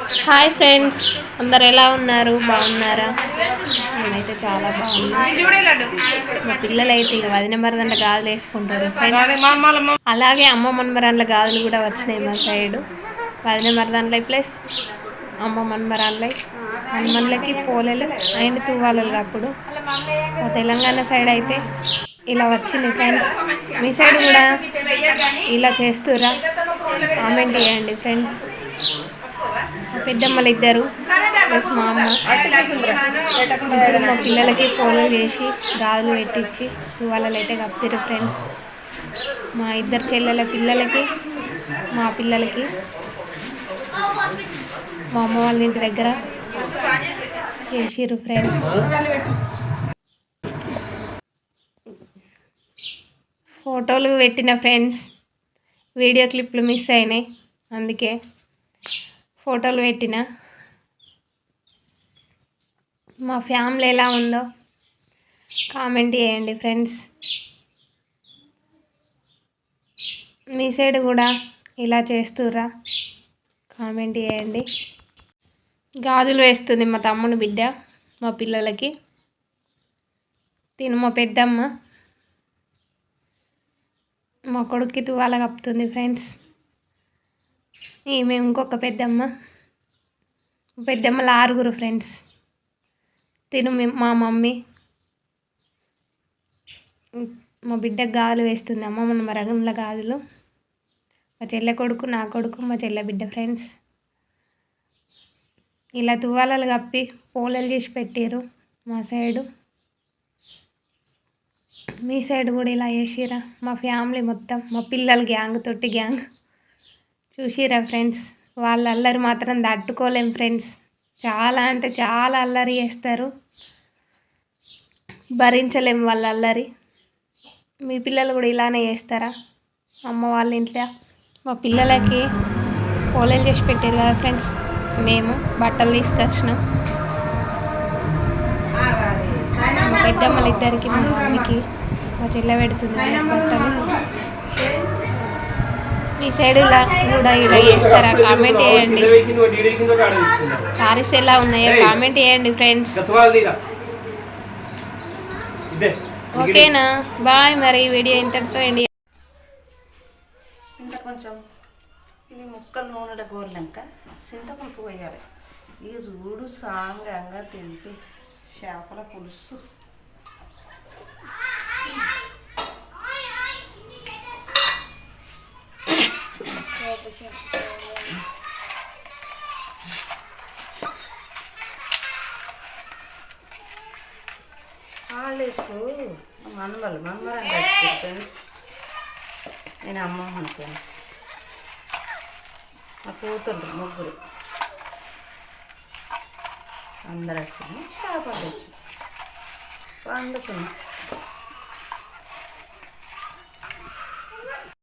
Hi friends, అందరు ఎలా ఉన్నారు? బాగున్నారా? నేనైతే చాలా బాగున్నాను. మా పిల్లలు అయితే ఇక 10 నెంబర్ దాంట్లో గాజులు వేసుకుంటారు ఫ్రెండ్స్. అలాగే అమ్మ మన్మరాన్ల గాజులు కూడా వచ్చినాయి మా సైడు. 10 నెంబర్ దాంట్లో ప్లస్ అమ్మ మన్మరాన్ల హనుమన్లకి పోలేలు అండ్ తువ్వాలలు. అప్పుడు మా తెలంగాణ సైడ్ అయితే ఇలా వచ్చింది ఫ్రెండ్స్. మీ సైడ్ కూడా ఇలా చేస్తురా? కామెంట్ చేయండి ఫ్రెండ్స్. పెద్దమ్మలు ఇద్దరు ప్లస్ మా అమ్మ ఇద్దరు మా పిల్లలకి పోలు చేసి గాజులు పెట్టించి తువాలలు అయితే కప్పిరు ఫ్రెండ్స్. మా ఇద్దరు చెల్లెల పిల్లలకి మా పిల్లలకి మా అమ్మ వాళ్ళ ఇంటి దగ్గర చేసిర్రు ఫ్రెండ్స్. ఫోటోలు పెట్టిన ఫ్రెండ్స్, వీడియో క్లిప్లు మిస్ అయినాయి, అందుకే ఫోటోలు పెట్టిన. మా ఫ్యామిలీ ఎలా ఉందో కామెంట్ చేయండి ఫ్రెండ్స్. మీ సైడ్ కూడా ఇలా చేస్తుర్రా? కామెంట్ చేయండి. గాజులు వేస్తుంది మా తమ్ముని బిడ్డ మా పిల్లలకి. తిను మా పెద్దమ్మ మా కొడుక్కి తువాల కప్పుతుంది ఫ్రెండ్స్. ఈమె ఇంకొక పెద్దమ్మల 6 ఫ్రెండ్స్. తిను మా మమ్మీ మా బిడ్డకు గాజులు వేస్తుంది. అమ్మ మన మరగంల గాజులు. మా చెల్లె కొడుకు, నా కొడుకు, మా చెల్లె బిడ్డ ఫ్రెండ్స్. ఇలా తువాలలు కప్పి పోలలు చేసి పెట్టారు మా సైడు. మీ సైడ్ కూడా ఇలా చేసిరా? మా ఫ్యామిలీ మొత్తం మా పిల్లలు గ్యాంగ్ తోటి గ్యాంగ్ చూసిరా ఫ్రెండ్స్. వాళ్ళ అల్లరి మాత్రం తట్టుకోలేం ఫ్రెండ్స్. చాలా అంటే చాలా అల్లరి చేస్తారు, భరించలేం వాళ్ళ అల్లరి. మీ పిల్లలు కూడా ఇలానే చేస్తారా? అమ్మ వాళ్ళ ఇంట్లో మా పిల్లలకి పోలేలు చేసి పెట్టారు కదా ఫ్రెండ్స్. మేము బట్టలు తీసుకొచ్చినాం మా పెద్దమ్మలు ఇద్దరికి, మా మమ్మీకి, మా చెల్లె పెడుతుంది బట్టలు. మీ సైడ్ ఇలా కూడా ఇలా చేస్తారా? కామెంట్ చేయండి. సారీస్ ఎలా ఉన్నాయో కామెంట్ చేయండి ఫ్రెండ్స్. ఓకేనా? బాయ్. మరి వీడియో ఇంతటితో ఎండి. ఇంకా కొంచెం ఇవి ముక్కలు నూనెలో కోరినాక చింతపంపు పోయాలి. ఇక చూడు సాంగంగా తింటే చేపల పులుసు. హాలిడేస్కు మన్మరం తెచ్చి ఫ్రెండ్స్. నేను అమ్మమ్మని ఫ్రెండ్స్. మా కూతురు 3 అందరు వచ్చింది. చేపలు వచ్చింది, వండుకున్నాం.